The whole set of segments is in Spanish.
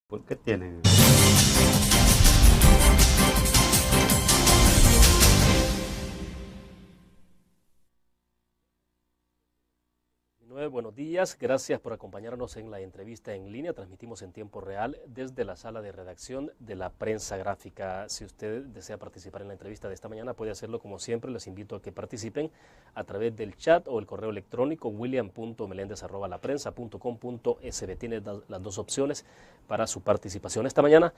¿Por qué tienen? Buenos días, gracias por acompañarnos en la entrevista en línea. Transmitimos en tiempo real desde la sala de redacción de la Prensa Gráfica. Si usted desea participar en la entrevista de esta mañana, puede hacerlo como siempre. Les invito a que participen a través del chat o el correo electrónico william.melendez@laprensa.com.sb. Tiene las dos opciones para su participación. Esta mañana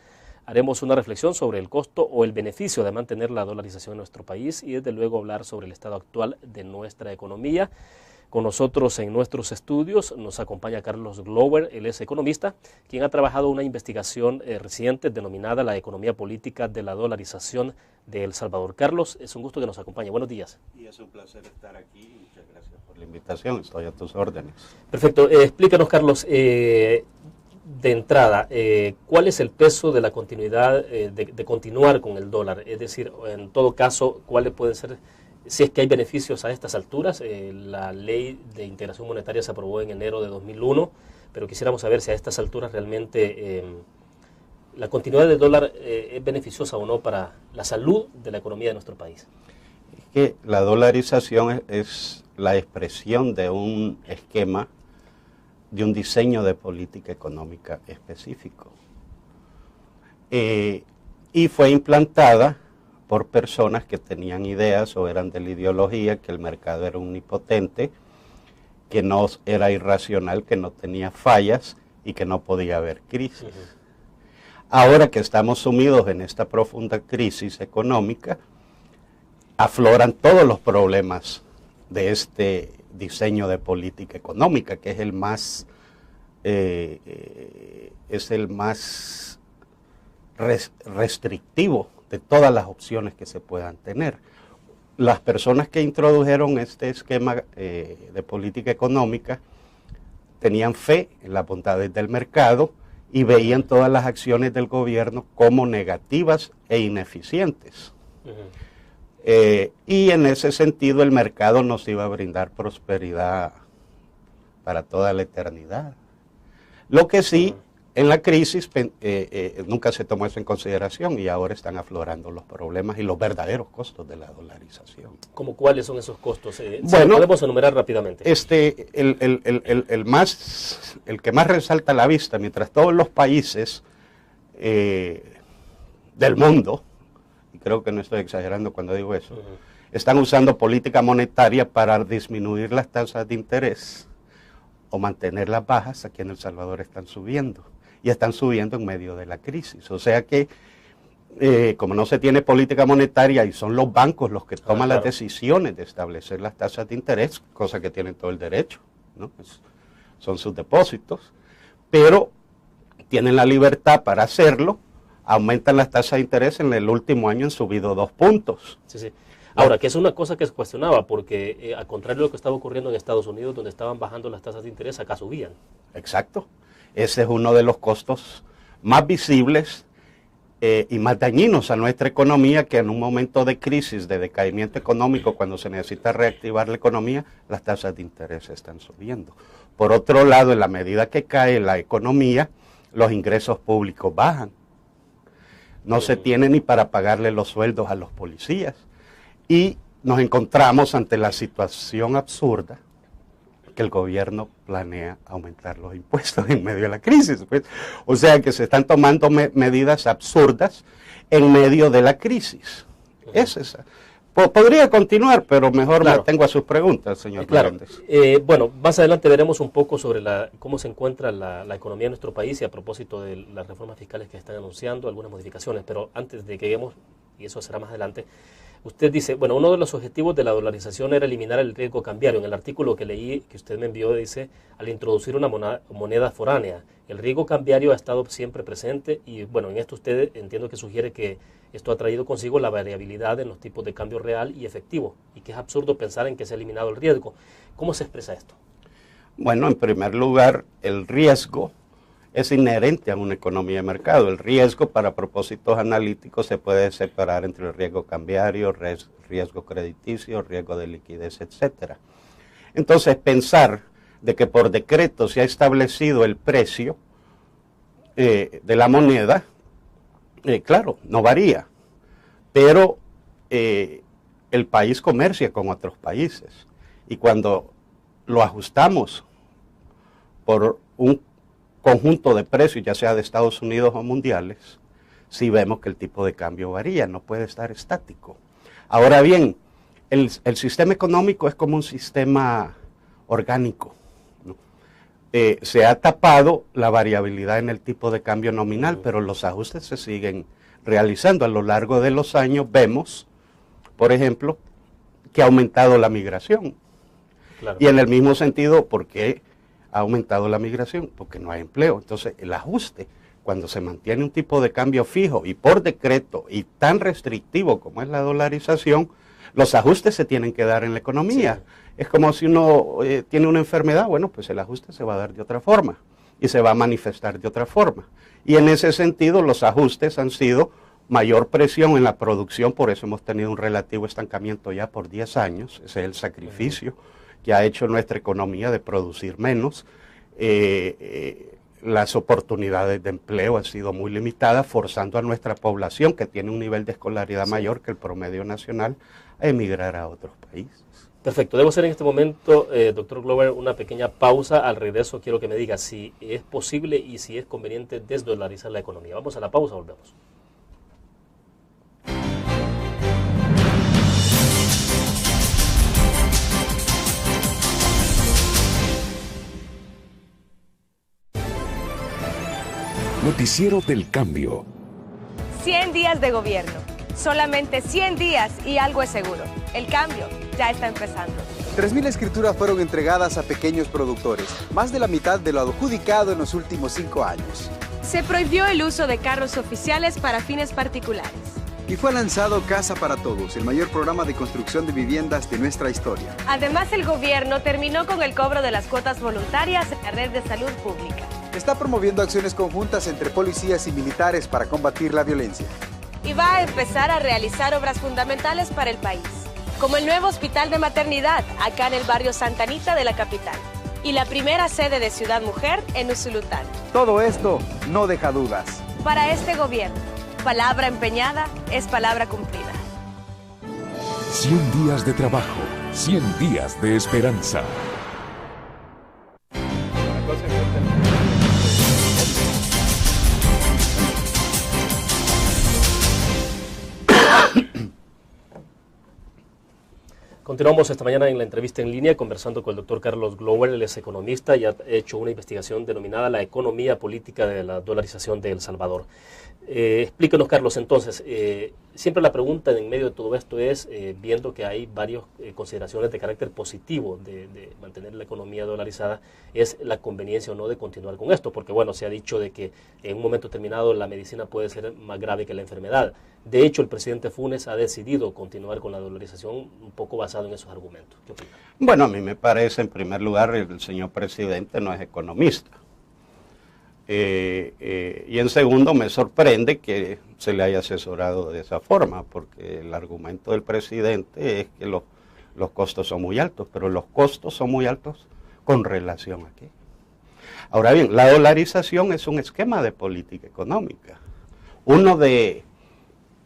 haremos una reflexión sobre el costo o el beneficio de mantener la dolarización en nuestro país y desde luego hablar sobre el estado actual de nuestra economía. Con nosotros en nuestros estudios nos acompaña Carlos Glover, él es economista, quien ha trabajado una investigación reciente denominada La economía política de la dolarización de El Salvador. Carlos, es un gusto que nos acompañe. Buenos días. Y es un placer estar aquí. Muchas gracias por la invitación. Estoy a tus órdenes. Perfecto. Explícanos, Carlos, de entrada, ¿cuál es el peso de la continuidad, de continuar con el dólar? Es decir, en todo caso, ¿cuáles pueden ser, si es que hay beneficios a estas alturas? La ley de integración monetaria se aprobó en enero de 2001, pero quisiéramos saber si a estas alturas realmente la continuidad del dólar es beneficiosa o no para la salud de la economía de nuestro país. Es que la dolarización es la expresión de un esquema, de un diseño de política económica específico. Y fue implantada por personas que tenían ideas o eran de la ideología que el mercado era omnipotente, que no era irracional, que no tenía fallas y que no podía haber crisis. Ahora que estamos sumidos en esta profunda crisis económica, afloran todos los problemas de este diseño de política económica, que es el más restrictivo de todas las opciones que se puedan tener. Las personas que introdujeron este esquema de política económica tenían fe en las bondades del mercado y veían todas las acciones del gobierno como negativas e ineficientes. Y en ese sentido el mercado nos iba a brindar prosperidad para toda la eternidad. Lo que sí, en la crisis nunca se tomó eso en consideración y ahora están aflorando los problemas y los verdaderos costos de la dolarización. ¿Cómo cuáles son esos costos? Bueno, podemos enumerar rápidamente. El que más resalta a la vista, mientras todos los países del mundo, y creo que no estoy exagerando cuando digo eso, están usando política monetaria para disminuir las tasas de interés o mantenerlas bajas, aquí en El Salvador están subiendo. Y están subiendo en medio de la crisis. O sea que, como no se tiene política monetaria y son los bancos los que toman las decisiones de establecer las tasas de interés, cosa que tienen todo el derecho, ¿no? Son sus depósitos, pero tienen la libertad para hacerlo, aumentan las tasas de interés, en el último año han subido 2 puntos. Sí, sí. Ahora, que es una cosa que se cuestionaba, porque al contrario de lo que estaba ocurriendo en Estados Unidos, donde estaban bajando las tasas de interés, acá subían. Exacto. Ese es uno de los costos más visibles y más dañinos a nuestra economía, que en un momento de crisis, de decaimiento económico, cuando se necesita reactivar la economía, las tasas de interés están subiendo. Por otro lado, en la medida que cae la economía, los ingresos públicos bajan. No se tiene ni para pagarle los sueldos a los policías. Y nos encontramos ante la situación absurda que el gobierno planea aumentar los impuestos en medio de la crisis, pues. O sea que se están tomando medidas absurdas en medio de la crisis. Es esa. Podría continuar, pero mejor me atengo a sus preguntas, señor Meléndez. Bueno, más adelante veremos un poco sobre cómo se encuentra la economía de nuestro país y a propósito de las reformas fiscales que están anunciando, algunas modificaciones, pero antes de que lleguemos, y eso será más adelante, usted dice, bueno, uno de los objetivos de la dolarización era eliminar el riesgo cambiario. En el artículo que leí, que usted me envió, dice, al introducir una moneda foránea, el riesgo cambiario ha estado siempre presente y, bueno, en esto usted entiendo que sugiere que esto ha traído consigo la variabilidad en los tipos de cambio real y efectivo y que es absurdo pensar en que se ha eliminado el riesgo. ¿Cómo se expresa esto? Bueno, en primer lugar, el riesgo es inherente a una economía de mercado. El riesgo, para propósitos analíticos, se puede separar entre el riesgo cambiario, riesgo crediticio, riesgo de liquidez, etc. Entonces, pensar de que por decreto se ha establecido el precio de la moneda, claro, no varía, pero el país comercia con otros países y cuando lo ajustamos por un conjunto de precios, ya sea de Estados Unidos o mundiales, sí vemos que el tipo de cambio varía, no puede estar estático. Ahora bien, el sistema económico es como un sistema orgánico, ¿no? Se ha tapado la variabilidad en el tipo de cambio nominal, pero los ajustes se siguen realizando. A lo largo de los años vemos, por ejemplo, que ha aumentado la migración. Claro. Y en el mismo sentido, ¿por qué ha aumentado la migración? Porque no hay empleo. Entonces, el ajuste, cuando se mantiene un tipo de cambio fijo y por decreto y tan restrictivo como es la dolarización, los ajustes se tienen que dar en la economía. Sí. Es como si uno tiene una enfermedad, bueno, pues el ajuste se va a dar de otra forma y se va a manifestar de otra forma. Y en ese sentido, los ajustes han sido mayor presión en la producción, por eso hemos tenido un relativo estancamiento ya por 10 años, ese es el sacrificio que ha hecho nuestra economía de producir menos. Las oportunidades de empleo han sido muy limitadas, forzando a nuestra población, que tiene un nivel de escolaridad mayor que el promedio nacional, a emigrar a otros países. Perfecto, debo hacer en este momento, doctor Glover, una pequeña pausa. Al regreso quiero que me diga si es posible y si es conveniente desdolarizar la economía. Vamos a la pausa, volvemos. Noticiero del Cambio. 100 días de gobierno. Solamente 100 días y algo es seguro. El cambio ya está empezando. 3.000 escrituras fueron entregadas a pequeños productores, más de la mitad de lo adjudicado en los últimos 5 años. Se prohibió el uso de carros oficiales para fines particulares. Y fue lanzado Casa para Todos, el mayor programa de construcción de viviendas de nuestra historia. Además, el gobierno terminó con el cobro de las cuotas voluntarias en la red de salud pública. Está promoviendo acciones conjuntas entre policías y militares para combatir la violencia. Y va a empezar a realizar obras fundamentales para el país, como el nuevo hospital de maternidad acá en el barrio Santa Anita de la capital y la primera sede de Ciudad Mujer en Usulután. Todo esto no deja dudas. Para este gobierno, palabra empeñada es palabra cumplida. 100 días de trabajo, 100 días de esperanza. Continuamos esta mañana en la entrevista en línea conversando con el doctor Carlos Glover. Él es economista y ha hecho una investigación denominada La economía política de la dolarización de El Salvador. Explícanos, Carlos, entonces, siempre la pregunta en medio de todo esto es, viendo que hay varias consideraciones de carácter positivo de mantener la economía dolarizada, es la conveniencia o no de continuar con esto, porque bueno, se ha dicho de que en un momento determinado la medicina puede ser más grave que la enfermedad. De hecho, el presidente Funes ha decidido continuar con la dolarización un poco basado en esos argumentos. ¿Qué opina? Bueno, a mí me parece, en primer lugar, el señor presidente no es economista. Y en segundo, me sorprende que se le haya asesorado de esa forma, porque el argumento del presidente es que los costos son muy altos, pero los costos son muy altos con relación a qué. Ahora bien, la dolarización es un esquema de política económica.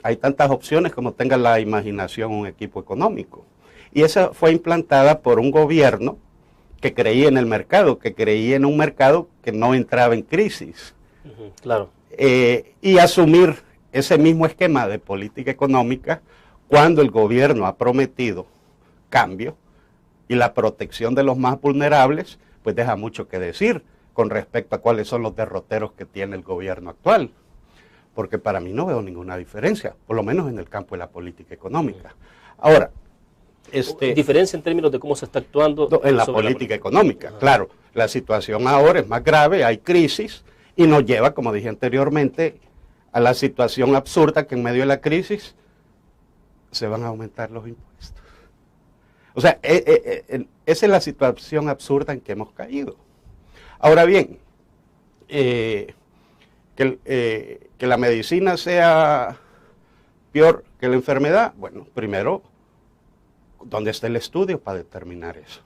Hay tantas opciones como tenga la imaginación un equipo económico. Y esa fue implantada por un gobierno que creía en el mercado, que creía en un mercado que no entraba en crisis. Claro. Y asumir ese mismo esquema de política económica cuando el gobierno ha prometido cambio y la protección de los más vulnerables, pues deja mucho que decir con respecto a cuáles son los derroteros que tiene el gobierno actual. Porque para mí no veo ninguna diferencia, por lo menos en el campo de la política económica. Ahora, ¿diferencia en términos de cómo se está actuando? En la política económica, claro. La situación ahora es más grave, hay crisis, y nos lleva, como dije anteriormente, a la situación absurda que en medio de la crisis se van a aumentar los impuestos. O sea, esa es la situación absurda en que hemos caído. Ahora bien, que la medicina sea peor que la enfermedad, bueno, primero, ¿dónde está el estudio para determinar eso?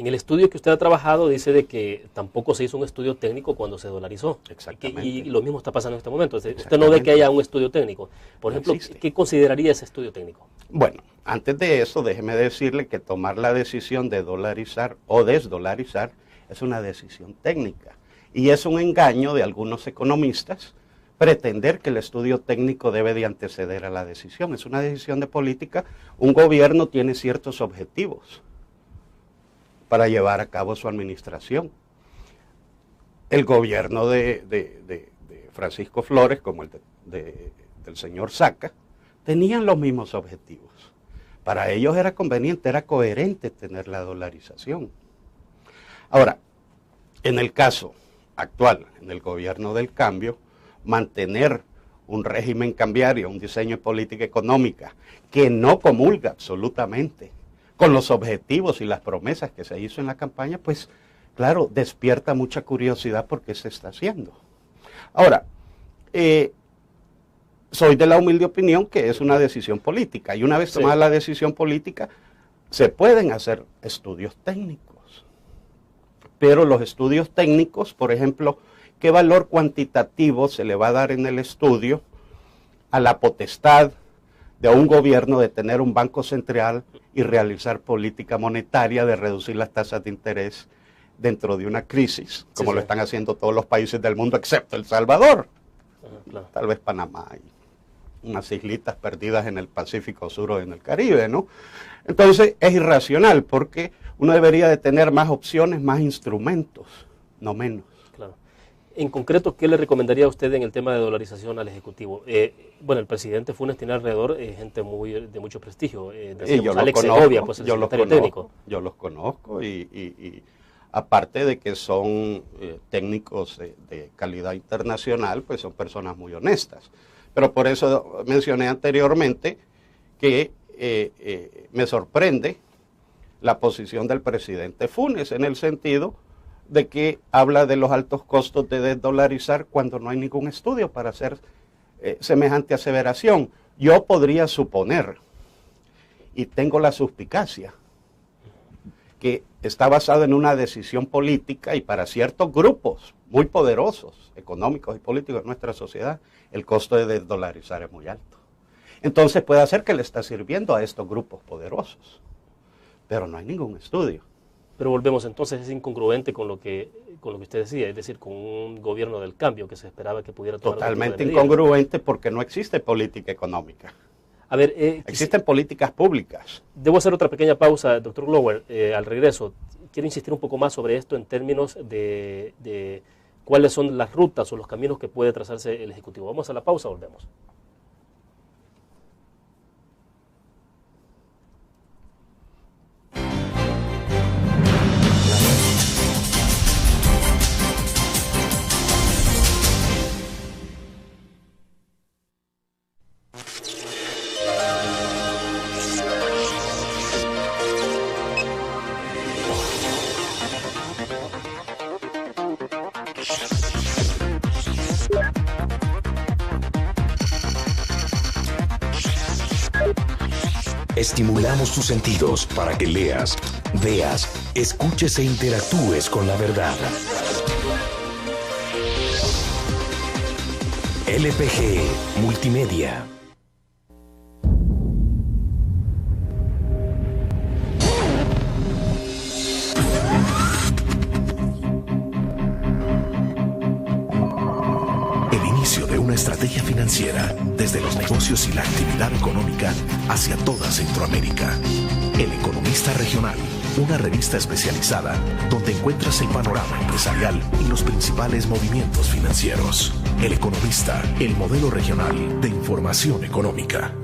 En el estudio que usted ha trabajado dice de que tampoco se hizo un estudio técnico cuando se dolarizó. Exactamente. Y lo mismo está pasando en este momento. Usted no ve que haya un estudio técnico. Por ejemplo, ¿qué consideraría ese estudio técnico? Bueno, antes de eso, déjeme decirle que tomar la decisión de dolarizar o desdolarizar es una decisión técnica. Y es un engaño de algunos economistas pretender que el estudio técnico debe de anteceder a la decisión. Es una decisión de política. Un gobierno tiene ciertos objetivos para llevar a cabo su administración. El gobierno de Francisco Flores, como el del señor Saca, tenían los mismos objetivos. Para ellos era conveniente, era coherente tener la dolarización. Ahora, en el caso actual, en el gobierno del cambio, mantener un régimen cambiario, un diseño de política económica que no comulga absolutamente con los objetivos y las promesas que se hizo en la campaña, pues claro, despierta mucha curiosidad por qué se está haciendo. Ahora, soy de la humilde opinión que es una decisión política, y una vez tomada la decisión política, se pueden hacer estudios técnicos. Pero los estudios técnicos, por ejemplo, ¿qué valor cuantitativo se le va a dar en el estudio a la potestad de un gobierno de tener un banco central y realizar política monetaria, de reducir las tasas de interés dentro de una crisis, como lo están haciendo todos los países del mundo, excepto El Salvador? Claro. Tal vez Panamá y unas islitas perdidas en el Pacífico Sur o en el Caribe, ¿no? Entonces es irracional, porque uno debería de tener más opciones, más instrumentos, no menos. Claro. En concreto, ¿qué le recomendaría a usted en el tema de dolarización al Ejecutivo? Bueno, el presidente Funes tiene alrededor gente de mucho prestigio. Yo Alex conozco, Segovia, pues el secretario técnico. Yo los conozco y aparte de que son técnicos de calidad internacional, pues son personas muy honestas. Pero por eso mencioné anteriormente que me sorprende la posición del presidente Funes, en el sentido de que habla de los altos costos de desdolarizar cuando no hay ningún estudio para hacer semejante aseveración. Yo podría suponer, y tengo la suspicacia, que está basado en una decisión política, y para ciertos grupos muy poderosos, económicos y políticos de nuestra sociedad, el costo de desdolarizar es muy alto. Entonces puede ser que le está sirviendo a estos grupos poderosos, pero no hay ningún estudio. Pero volvemos entonces, es incongruente con lo que usted decía, es decir, con un gobierno del cambio que se esperaba que pudiera tomar totalmente incongruente, porque no existe política económica. A ver, existen políticas públicas. Debo hacer otra pequeña pausa, doctor Glover. Al regreso, quiero insistir un poco más sobre esto en términos de cuáles son las rutas o los caminos que puede trazarse el Ejecutivo. Vamos a la pausa, volvemos. Estimulamos tus sentidos para que leas, veas, escuches e interactúes con la verdad. LPG Multimedia. El inicio de una estrategia financiera, desde los negocios y la actividad económica hacia toda Centroamérica. El Economista Regional, una revista especializada donde encuentras el panorama empresarial y los principales movimientos financieros. El Economista, el modelo regional de información económica.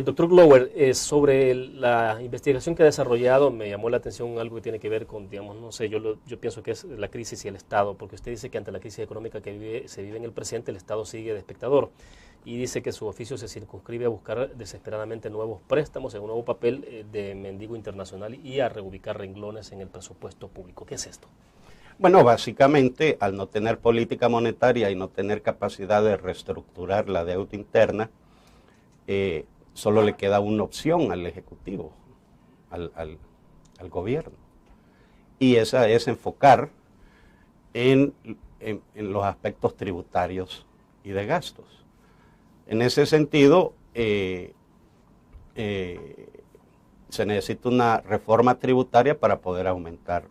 Doctor Glover, sobre la investigación que ha desarrollado, me llamó la atención algo que tiene que ver con, digamos, no sé, yo pienso que es la crisis y el Estado, porque usted dice que ante la crisis económica que se vive en el presente, el Estado sigue de espectador, y dice que su oficio se circunscribe a buscar desesperadamente nuevos préstamos en un nuevo papel de mendigo internacional y a reubicar renglones en el presupuesto público. ¿Qué es esto? Bueno, básicamente, al no tener política monetaria y no tener capacidad de reestructurar la deuda interna, solo le queda una opción al Ejecutivo, al gobierno. Y esa es enfocar en los aspectos tributarios y de gastos. En ese sentido, se necesita una reforma tributaria para poder aumentar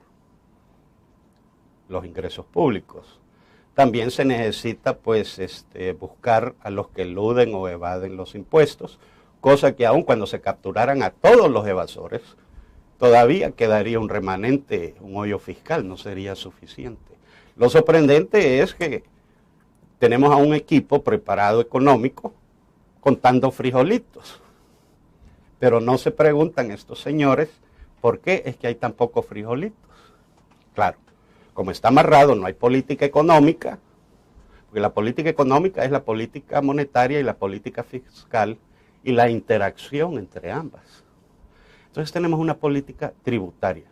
los ingresos públicos. También se necesita pues buscar a los que eluden o evaden los impuestos, cosa que aun cuando se capturaran a todos los evasores, todavía quedaría un remanente, un hoyo fiscal, no sería suficiente. Lo sorprendente es que tenemos a un equipo preparado económico contando frijolitos, pero no se preguntan estos señores por qué es que hay tan pocos frijolitos. Claro, como está amarrado, no hay política económica, porque la política económica es la política monetaria y la política fiscal y la interacción entre ambas. Entonces tenemos una política tributaria.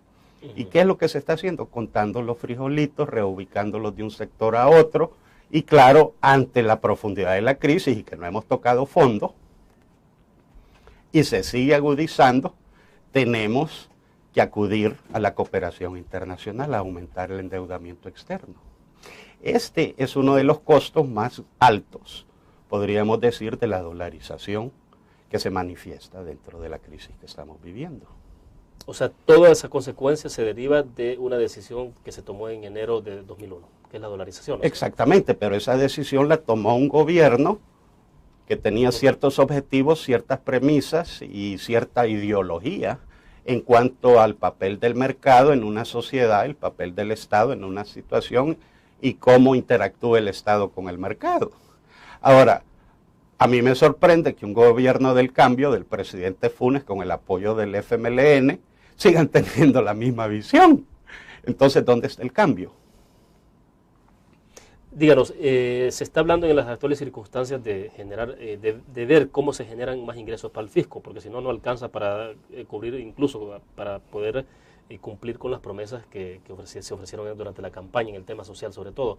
¿Y qué es lo que se está haciendo? Contando los frijolitos, reubicándolos de un sector a otro, y claro, ante la profundidad de la crisis y que no hemos tocado fondo, y se sigue agudizando, tenemos que acudir a la cooperación internacional, a aumentar el endeudamiento externo. Este es uno de los costos más altos, podríamos decir, de la dolarización que se manifiesta dentro de la crisis que estamos viviendo. O sea, toda esa consecuencia se deriva de una decisión que se tomó en enero de 2001, que es la dolarización, ¿no? Exactamente, pero esa decisión la tomó un gobierno que tenía ciertos objetivos, ciertas premisas y cierta ideología en cuanto al papel del mercado en una sociedad, el papel del Estado en una situación y cómo interactúa el Estado con el mercado. Ahora, a mí me sorprende que un gobierno del cambio, del presidente Funes, con el apoyo del FMLN, sigan teniendo la misma visión. Entonces, ¿dónde está el cambio? Díganos, se está hablando en las actuales circunstancias de generar, de ver cómo se generan más ingresos para el fisco, porque si no, no alcanza para cubrir, incluso para poder cumplir con las promesas que se ofrecieron durante la campaña, en el tema social sobre todo.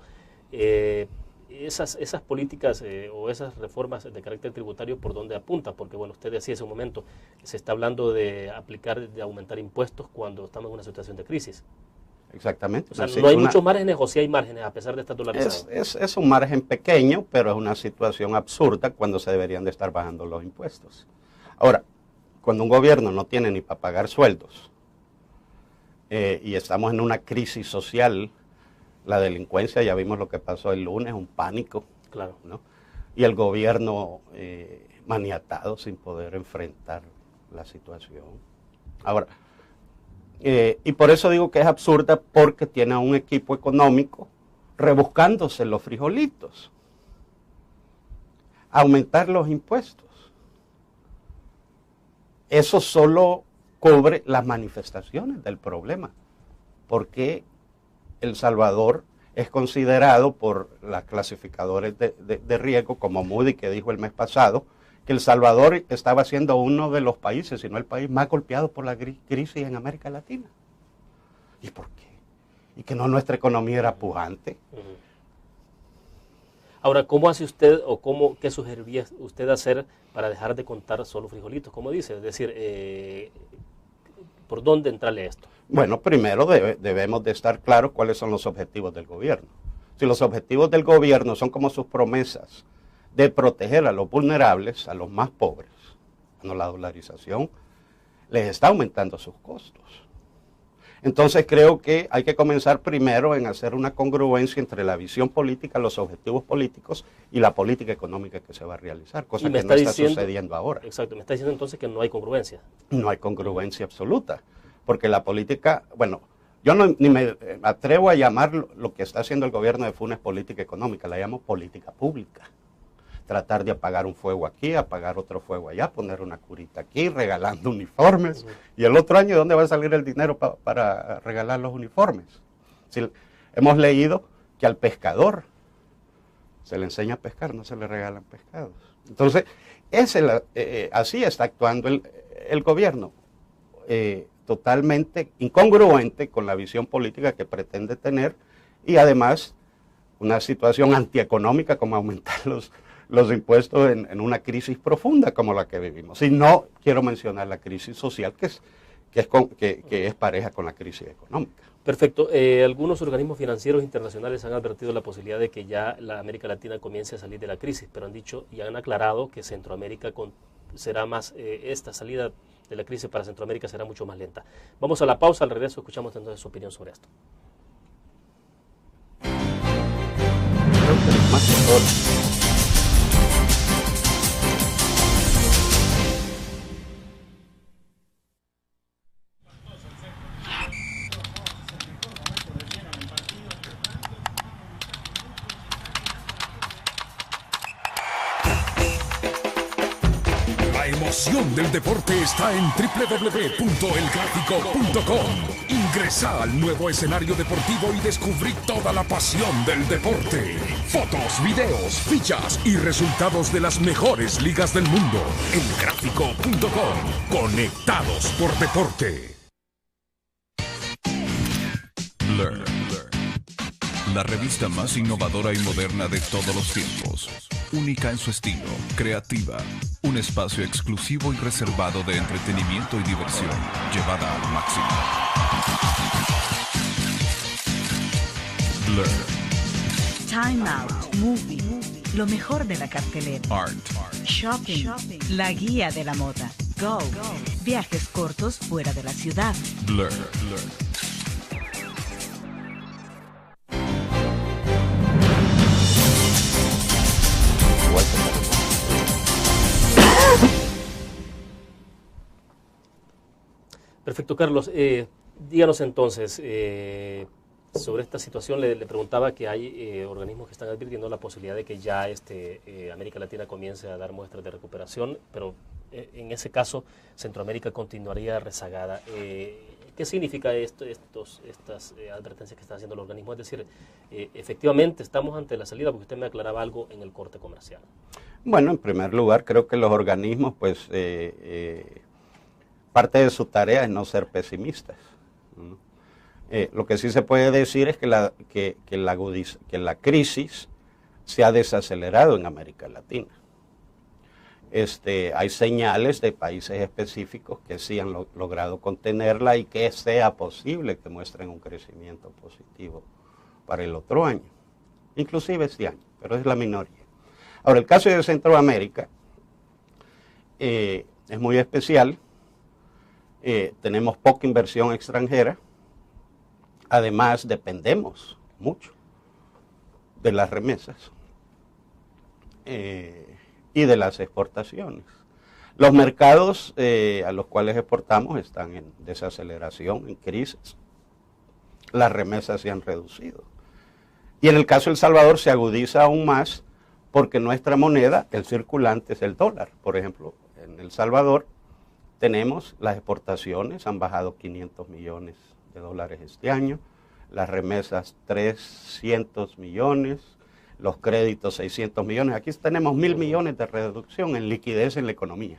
Esas políticas o esas reformas de carácter tributario, ¿por dónde apunta? Porque, bueno, usted decía hace un momento, se está hablando de aplicar, de aumentar impuestos cuando estamos en una situación de crisis. Exactamente. O sea, no hay muchos márgenes, o sí hay márgenes a pesar de estar dolarizados. Es un margen pequeño, pero es una situación absurda cuando se deberían de estar bajando los impuestos. Ahora, cuando un gobierno no tiene ni para pagar sueldos y estamos en una crisis social, la delincuencia, ya vimos lo que pasó el lunes, un pánico, claro, ¿no? Y el gobierno maniatado sin poder enfrentar la situación. Ahora, y por eso digo que es absurda, porque tiene a un equipo económico rebuscándose los frijolitos. Aumentar los impuestos. Eso solo cubre las manifestaciones del problema, porque El Salvador es considerado por las clasificadores de riesgo, como Moody, que dijo el mes pasado, que El Salvador estaba siendo uno de los países, si no el país más golpeado por la crisis en América Latina. ¿Y por qué? ¿Y que no nuestra economía era pujante? Ahora, ¿cómo hace usted o qué sugeriría usted hacer para dejar de contar solo frijolitos, como dice? Es decir, ¿por dónde entrarle esto? Bueno, primero debemos de estar claros cuáles son los objetivos del gobierno. Si los objetivos del gobierno son como sus promesas de proteger a los vulnerables, a los más pobres, bueno, la dolarización les está aumentando sus costos. Entonces creo que hay que comenzar primero en hacer una congruencia entre la visión política, los objetivos políticos y la política económica que se va a realizar, cosa que no está sucediendo ahora. Exacto, me está diciendo entonces que no hay congruencia. No hay congruencia absoluta, porque la política, bueno, yo ni me atrevo a llamar lo que está haciendo el gobierno de Funes política económica, la llamo política pública. Tratar de apagar un fuego aquí, apagar otro fuego allá, poner una curita aquí, regalando uniformes. Y el otro año, ¿dónde va a salir el dinero para regalar los uniformes? Si hemos leído que al pescador se le enseña a pescar, no se le regalan pescados. Entonces, así está actuando el gobierno, totalmente incongruente con la visión política que pretende tener y además una situación antieconómica como aumentar los impuestos en una crisis profunda como la que vivimos. Y no quiero mencionar la crisis social que es pareja con la crisis económica. Perfecto. Algunos organismos financieros internacionales han advertido la posibilidad de que ya la América Latina comience a salir de la crisis, pero han dicho y han aclarado que Centroamérica será más, esta salida de la crisis para Centroamérica será mucho más lenta. Vamos a la pausa, al regreso escuchamos entonces su opinión sobre esto. La emoción del deporte está en www.elgráfico.com. Ingresa al nuevo escenario deportivo y descubrí toda la pasión del deporte. Fotos, videos, fichas y resultados de las mejores ligas del mundo. Elgráfico.com. Conectados por deporte. Learn. La revista más innovadora y moderna de todos los tiempos. Única en su estilo, creativa. Un espacio exclusivo y reservado de entretenimiento y diversión, llevada al máximo. Blur. Time Out, Movie, lo mejor de la cartelera. Art. Shopping, la guía de la moda. Go, viajes cortos fuera de la ciudad. Blur. Perfecto, Carlos. Díganos entonces, sobre esta situación le preguntaba que hay organismos que están advirtiendo la posibilidad de que ya América Latina comience a dar muestras de recuperación, pero en ese caso Centroamérica continuaría rezagada. ¿Qué significa estas advertencias que están haciendo el organismo? Es decir, efectivamente estamos ante la salida, porque usted me aclaraba algo en el corte comercial. Bueno, en primer lugar, creo que los organismos, pues, parte de su tarea es no ser pesimistas, ¿no? Lo que sí se puede decir es que la crisis se ha desacelerado en América Latina. Hay señales de países específicos que sí han logrado contenerla y que sea posible que muestren un crecimiento positivo para el otro año, inclusive este año, pero es la minoría. Ahora, el caso de Centroamérica es muy especial. Tenemos poca inversión extranjera, además dependemos mucho de las remesas y de las exportaciones. Los mercados a los cuales exportamos están en desaceleración, en crisis. Las remesas se han reducido. Y en el caso de El Salvador se agudiza aún más porque nuestra moneda, el circulante, es el dólar. Por ejemplo, en El Salvador tenemos las exportaciones, han bajado 500 millones de dólares este año, las remesas 300 millones, los créditos 600 millones. Aquí tenemos 1.000 millones de reducción en liquidez en la economía,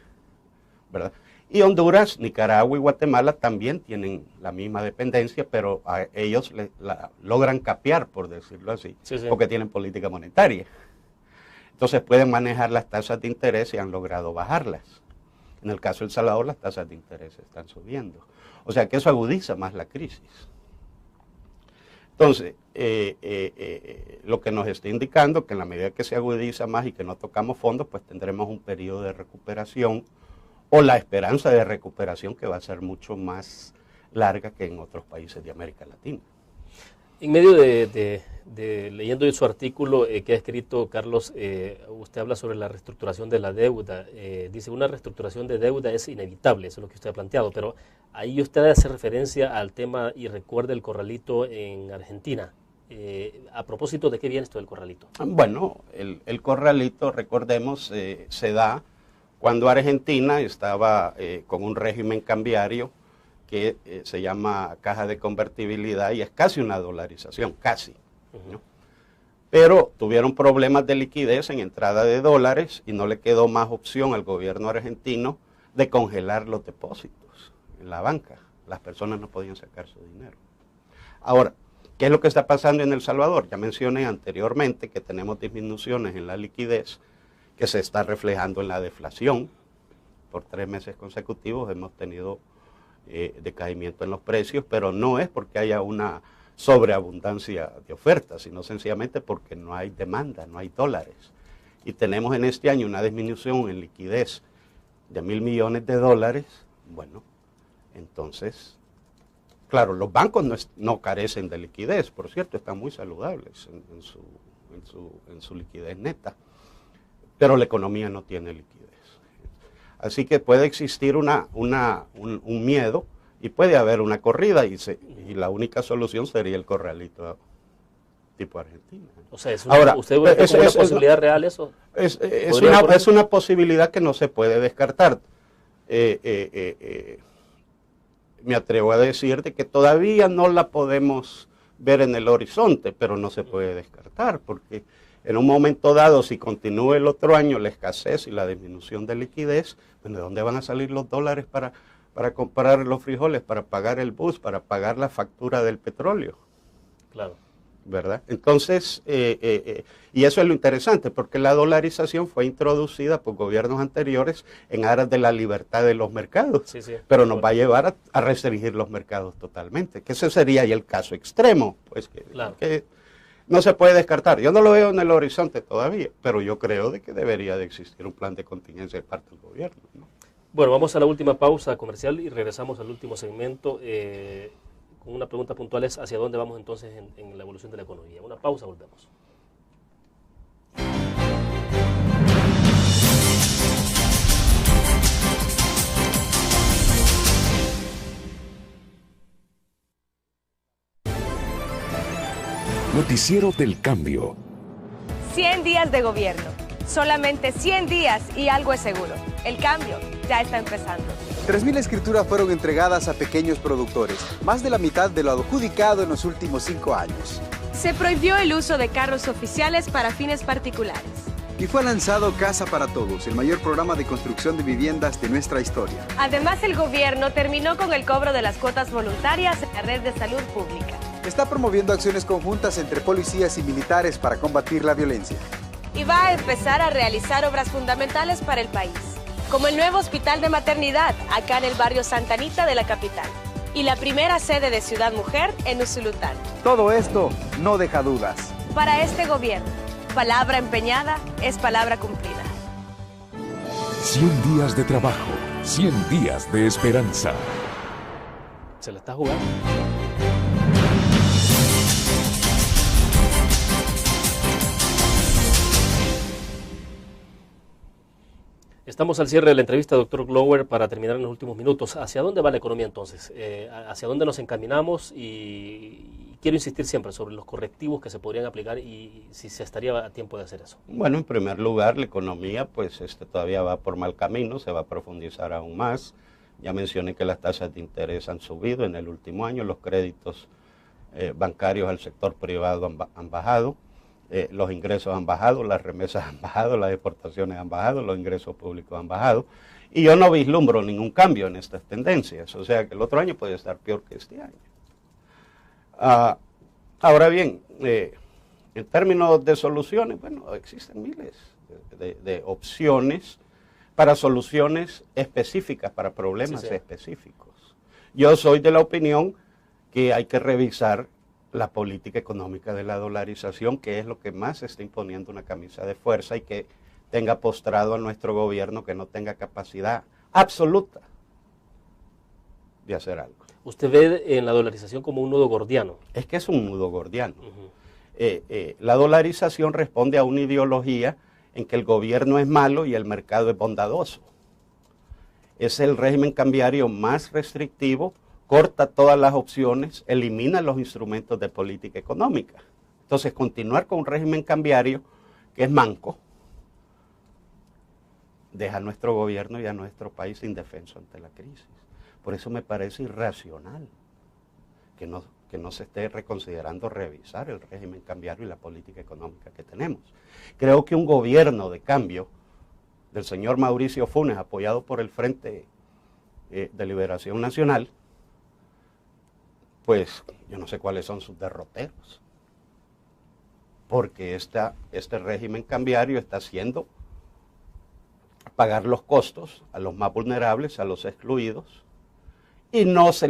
¿verdad? Y Honduras, Nicaragua y Guatemala también tienen la misma dependencia, pero a ellos logran capear, por decirlo así, porque tienen política monetaria. Entonces pueden manejar las tasas de interés y han logrado bajarlas. En el caso de El Salvador, las tasas de interés están subiendo. O sea que eso agudiza más la crisis. Entonces, lo que nos está indicando que en la medida que se agudiza más y que no tocamos fondos, pues tendremos un periodo de recuperación o la esperanza de recuperación que va a ser mucho más larga que en otros países de América Latina. En medio de leyendo yo su artículo que ha escrito, Carlos, usted habla sobre la reestructuración de la deuda. Dice, una reestructuración de deuda es inevitable, eso es lo que usted ha planteado, pero ahí usted hace referencia al tema y recuerda el corralito en Argentina. A propósito, ¿de qué viene esto del corralito? Bueno, el corralito, recordemos, se da cuando Argentina estaba con un régimen cambiario que se llama caja de convertibilidad y es casi una dolarización, casi, ¿no? Pero tuvieron problemas de liquidez en entrada de dólares y no le quedó más opción al gobierno argentino de congelar los depósitos en la banca las personas no podían sacar su dinero. Ahora, ¿qué es lo que está pasando en El Salvador? Ya mencioné anteriormente que tenemos disminuciones en la liquidez que se está reflejando en la deflación. Por 3 meses consecutivos hemos tenido decaimiento en los precios, pero no es porque haya una sobreabundancia de oferta, sino sencillamente porque no hay demanda, no hay dólares. Y tenemos en este año una disminución en liquidez de $1.000 millones. Bueno, entonces, claro, los bancos no carecen de liquidez, por cierto, están muy saludables en su liquidez neta, pero la economía no tiene liquidez. Así que puede existir un miedo y puede haber una corrida y la única solución sería el corralito tipo Argentina. O sea, ¿usted ve como una posibilidad real eso? Es una posibilidad que no se puede descartar. Me atrevo a decir de que todavía no la podemos ver en el horizonte, pero no se puede descartar, porque en un momento dado, si continúa el otro año la escasez y la disminución de liquidez, ¿de dónde van a salir los dólares para comprar los frijoles, para pagar el bus, para pagar la factura del petróleo? Claro. ¿Verdad? Entonces, y eso es lo interesante, porque la dolarización fue introducida por gobiernos anteriores en aras de la libertad de los mercados, sí, pero nos va a llevar a restringir los mercados totalmente, que ese sería ya el caso extremo, pues que no se puede descartar. Yo no lo veo en el horizonte todavía, pero yo creo de que debería de existir un plan de contingencia de parte del gobierno, ¿no? Bueno, vamos a la última pausa comercial y regresamos al último segmento. Con una pregunta puntual es ¿hacia dónde vamos entonces en la evolución de la economía? Una pausa, volvemos. Noticiero del Cambio. 100 días de gobierno. Solamente 100 días y algo es seguro. El cambio ya está empezando. 3.000 escrituras fueron entregadas a pequeños productores, más de la mitad de lo adjudicado en los últimos 5 años. Se prohibió el uso de carros oficiales para fines particulares. Y fue lanzado Casa para Todos, el mayor programa de construcción de viviendas de nuestra historia. Además, el gobierno terminó con el cobro de las cuotas voluntarias en la red de salud pública. Está promoviendo acciones conjuntas entre policías y militares para combatir la violencia. Y va a empezar a realizar obras fundamentales para el país, como el nuevo hospital de maternidad acá en el barrio Santa Anita de la capital y la primera sede de Ciudad Mujer en Usulután. Todo esto no deja dudas. Para este gobierno, palabra empeñada es palabra cumplida. 100 días de trabajo, 100 días de esperanza. Se la está jugando. Estamos al cierre de la entrevista, doctor Glover, para terminar en los últimos minutos. ¿Hacia dónde va la economía entonces? ¿Hacia dónde nos encaminamos? Y quiero insistir siempre sobre los correctivos que se podrían aplicar y si se estaría a tiempo de hacer eso. Bueno, en primer lugar, la economía pues todavía va por mal camino, se va a profundizar aún más. Ya mencioné que las tasas de interés han subido en el último año, los créditos bancarios al sector privado han bajado. Los ingresos han bajado, las remesas han bajado, las exportaciones han bajado, los ingresos públicos han bajado. Y yo no vislumbro ningún cambio en estas tendencias. O sea que el otro año puede estar peor que este año. Ahora bien, en términos de soluciones, bueno, existen miles de opciones para soluciones específicas, para problemas específicos. Yo soy de la opinión que hay que revisar la política económica de la dolarización, que es lo que más está imponiendo una camisa de fuerza y que tenga postrado a nuestro gobierno que no tenga capacidad absoluta de hacer algo. ¿Usted ve en la dolarización como un nudo gordiano? Es que es un nudo gordiano. La dolarización responde a una ideología en que el gobierno es malo y el mercado es bondadoso. Es el régimen cambiario más restrictivo, corta todas las opciones, elimina los instrumentos de política económica. Entonces, continuar con un régimen cambiario que es manco, deja a nuestro gobierno y a nuestro país indefenso ante la crisis. Por eso me parece irracional que no se esté reconsiderando revisar el régimen cambiario y la política económica que tenemos. Creo que un gobierno de cambio del señor Mauricio Funes, apoyado por el Frente de Liberación Nacional, pues yo no sé cuáles son sus derroteros, porque este régimen cambiario está haciendo pagar los costos a los más vulnerables, a los excluidos, y no se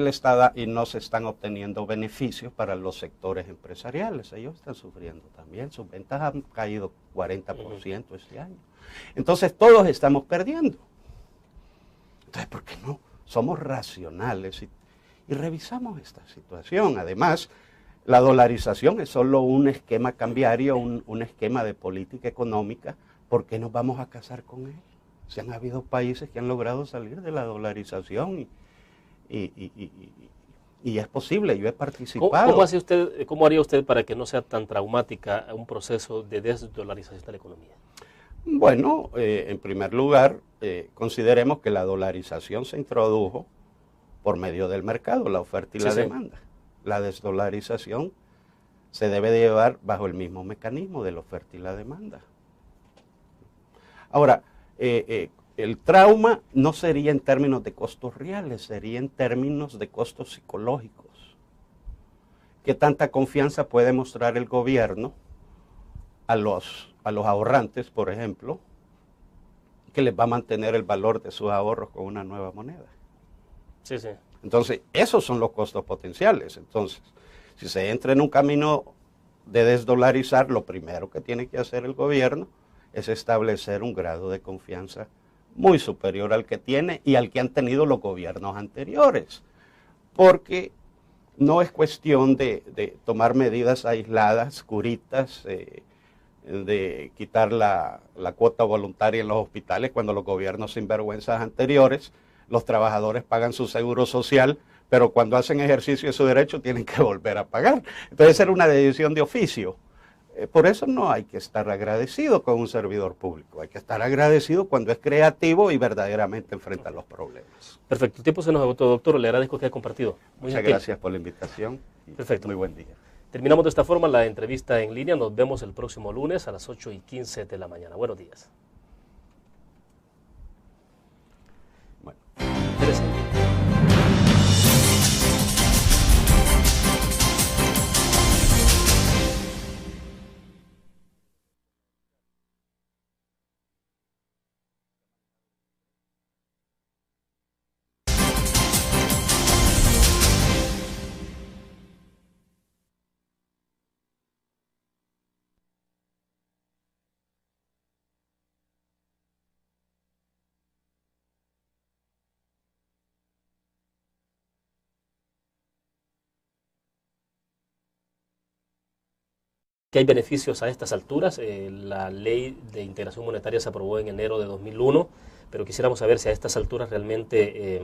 están obteniendo beneficios para los sectores empresariales. Ellos están sufriendo también, sus ventas han caído 40% este año. Entonces todos estamos perdiendo. Entonces, ¿por qué no? Somos racionales y revisamos esta situación. Además, la dolarización es solo un esquema cambiario, un esquema de política económica. ¿Por qué nos vamos a casar con él? Si han habido países que han logrado salir de la dolarización y es posible, yo he participado. ¿Cómo haría usted para que no sea tan traumática un proceso de desdolarización de la economía? Bueno, en primer lugar, consideremos que la dolarización se introdujo por medio del mercado, la oferta y la demanda. La desdolarización se debe de llevar bajo el mismo mecanismo de la oferta y la demanda. Ahora, el trauma no sería en términos de costos reales, sería en términos de costos psicológicos. ¿Qué tanta confianza puede mostrar el gobierno a los ahorrantes, por ejemplo, que les va a mantener el valor de sus ahorros con una nueva moneda? Sí, sí. Entonces, esos son los costos potenciales. Entonces, si se entra en un camino de desdolarizar, lo primero que tiene que hacer el gobierno es establecer un grado de confianza muy superior al que tiene y al que han tenido los gobiernos anteriores. Porque no es cuestión de tomar medidas aisladas, curitas, de quitar la cuota voluntaria en los hospitales cuando los gobiernos sinvergüenzas anteriores, los trabajadores pagan su seguro social, pero cuando hacen ejercicio de su derecho tienen que volver a pagar. Entonces era una decisión de oficio. Por eso no hay que estar agradecido con un servidor público, hay que estar agradecido cuando es creativo y verdaderamente enfrenta los problemas. Perfecto, el tiempo se nos agotó, doctor, le agradezco que haya compartido. Muchas gracias por la invitación. Perfecto. Muy buen día. Terminamos de esta forma la entrevista en línea, nos vemos el próximo lunes a las 8:15 de la mañana. Buenos días. Bueno. Interesante. Que hay beneficios a estas alturas. La ley de integración monetaria se aprobó en enero de 2001, pero quisiéramos saber si a estas alturas realmente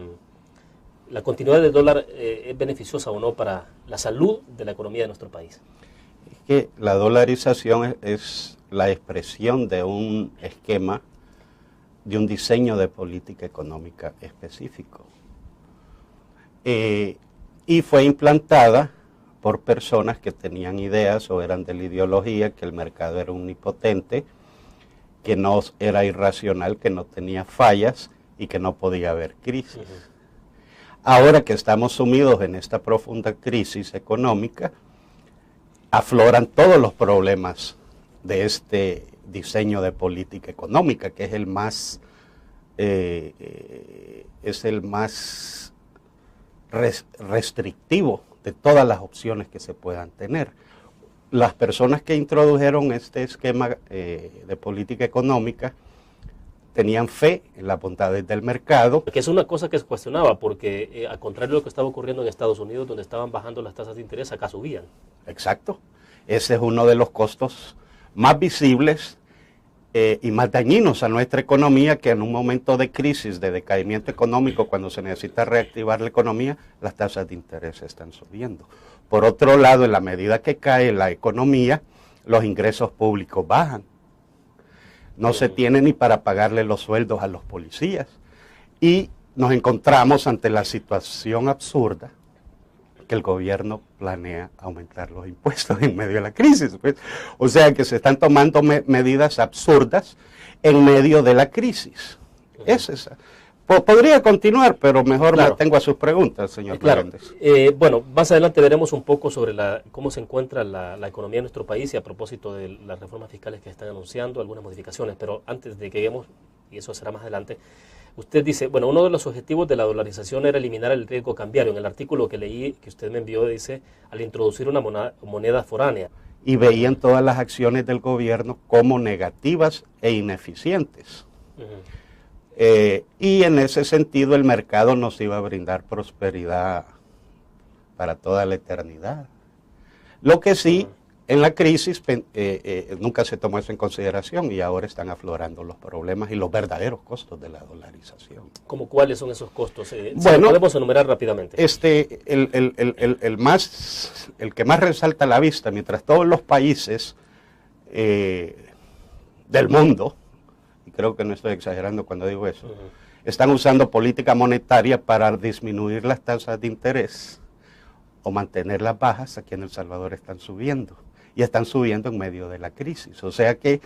la continuidad del dólar es beneficiosa o no para la salud de la economía de nuestro país. Es que la dolarización es la expresión de un esquema, de un diseño de política económica específico. Y fue implantada por personas que tenían ideas o eran de la ideología que el mercado era omnipotente, que no era irracional, que no tenía fallas y que no podía haber crisis. Ahora que estamos sumidos en esta profunda crisis económica, afloran todos los problemas de este diseño de política económica, que es el más restrictivo de todas las opciones que se puedan tener. Las personas que introdujeron este esquema de política económica tenían fe en las bondades del mercado. Que es una cosa que se cuestionaba, porque al contrario de lo que estaba ocurriendo en Estados Unidos, donde estaban bajando las tasas de interés, acá subían. Exacto. Ese es uno de los costos más visibles y más dañinos a nuestra economía, que en un momento de crisis, de decaimiento económico, cuando se necesita reactivar la economía, las tasas de interés están subiendo. Por otro lado, en la medida que cae la economía, los ingresos públicos bajan. No se tiene ni para pagarle los sueldos a los policías. Y nos encontramos ante la situación absurda que el gobierno planea aumentar los impuestos en medio de la crisis, pues. O sea que se están tomando medidas absurdas en medio de la crisis. Es esa. Podría continuar, pero mejor Claro. me atengo a sus preguntas, señor Claro. Meléndez. Bueno, más adelante veremos un poco sobre cómo se encuentra la economía de nuestro país y a propósito de las reformas fiscales que están anunciando, algunas modificaciones, pero antes de que lleguemos, y eso será más adelante, usted dice, bueno, uno de los objetivos de la dolarización era eliminar el riesgo cambiario. En el artículo que leí, que usted me envió, dice, al introducir una moneda foránea. Y veían todas las acciones del gobierno como negativas e ineficientes. Y en ese sentido el mercado nos iba a brindar prosperidad para toda la eternidad. Lo que sí, en la crisis nunca se tomó eso en consideración y ahora están aflorando los problemas y los verdaderos costos de la dolarización. ¿Cómo cuáles son esos costos? Bueno, podemos enumerar rápidamente. El que más resalta a la vista, mientras todos los países del mundo, y creo que no estoy exagerando cuando digo eso, están usando política monetaria para disminuir las tasas de interés o mantenerlas bajas, aquí en El Salvador están subiendo, y están subiendo en medio de la crisis. O sea que,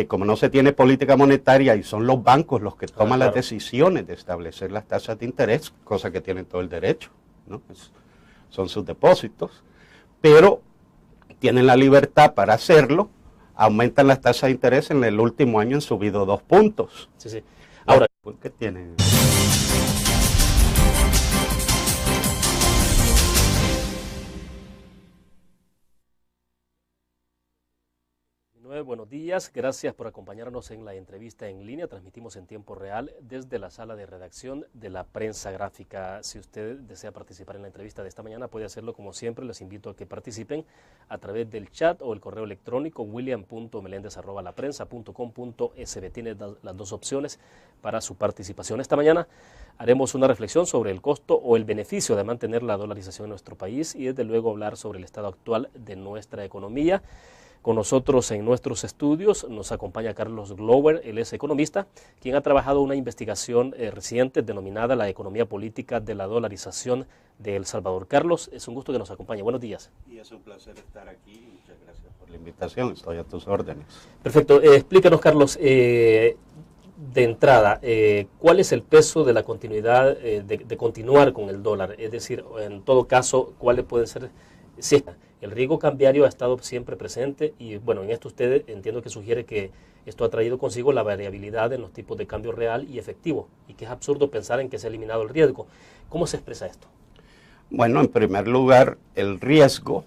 como no se tiene política monetaria y son los bancos los que toman las decisiones de establecer las tasas de interés, cosa que tienen todo el derecho, ¿no? Son sus depósitos, pero tienen la libertad para hacerlo. Aumentan las tasas de interés, en el último año han subido 2 puntos. Sí, sí. Ahora, ¿qué tienen? Buenos días, gracias por acompañarnos en la entrevista en línea. Transmitimos en tiempo real desde la sala de redacción de la prensa gráfica. Si usted desea participar en la entrevista de esta mañana, puede hacerlo como siempre. Les invito a que participen a través del chat o el correo electrónico william.melendez@laprensa.com.sb. Tiene las dos opciones para su participación. Esta mañana haremos una reflexión sobre el costo o el beneficio de mantener la dolarización en nuestro país y desde luego hablar sobre el estado actual de nuestra economía. Con nosotros en nuestros estudios nos acompaña Carlos Glover, él es economista, quien ha trabajado una investigación reciente denominada La economía política de la dolarización de El Salvador. Carlos, es un gusto que nos acompañe. Buenos días. Y es un placer estar aquí. Muchas gracias por la invitación. Estoy a tus órdenes. Perfecto. Explícanos, Carlos, de entrada, ¿cuál es el peso de la continuidad, de continuar con el dólar? Es decir, en todo caso, ¿cuáles pueden ser? Si el riesgo cambiario ha estado siempre presente y bueno, en esto usted entiendo que sugiere que esto ha traído consigo la variabilidad en los tipos de cambio real y efectivo y que es absurdo pensar en que se ha eliminado el riesgo. ¿Cómo se expresa esto? Bueno, en primer lugar, el riesgo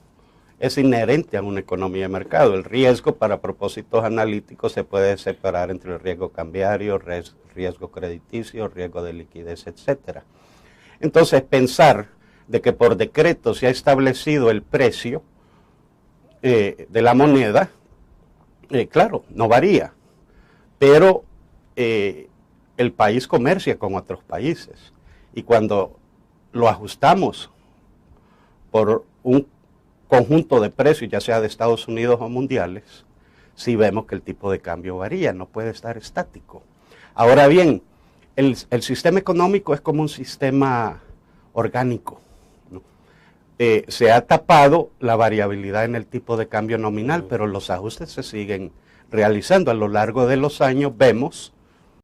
es inherente a una economía de mercado. El riesgo para propósitos analíticos se puede separar entre el riesgo cambiario, riesgo crediticio, riesgo de liquidez, etcétera. Entonces, pensar de que por decreto se ha establecido el precio de la moneda, claro, no varía, pero el país comercia con otros países y cuando lo ajustamos por un conjunto de precios, ya sea de Estados Unidos o mundiales, sí vemos que el tipo de cambio varía, no puede estar estático. Ahora bien, el sistema económico es como un sistema orgánico. Se ha tapado la variabilidad en el tipo de cambio nominal, pero los ajustes se siguen realizando. A lo largo de los años vemos